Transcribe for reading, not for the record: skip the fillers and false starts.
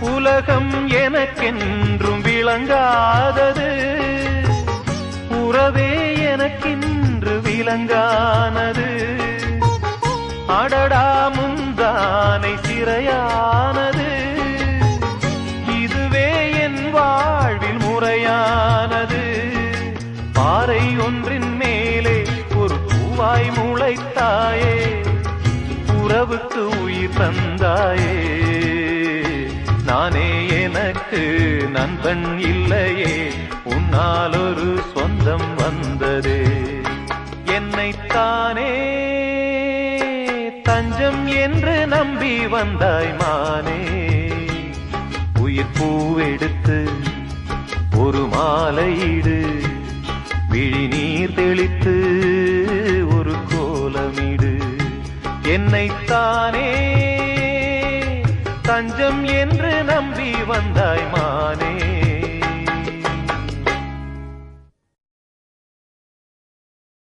உலகம் எனக்கென்றும் விளங்காதது, உறவே எனக்கென்று விளங்கானது. அடடா முந்தானை சிறையானது, இதுவே என் வாழ்வில் முறையானது. பாறை ஒன்றின் மேலே ஒரு பூவாய் முளைத்தாயே, உறவுக்கு உயிர் தந்தாயே. நானே எனக்கு நண்பன் இல்லையே, உன்னால் ஒரு சொந்தம் வந்ததே. என்னைத்தானே தஞ்சம் என்று நம்பி வந்தாய் மானே. உயிர் பூவெடுத்து ஒரு மாலையிடு, விழி நீர் தெளித்து ஒரு கோலமிடு. என்னைத்தானே தஞ்சம் என்று நம்பி வந்தாய் மானே.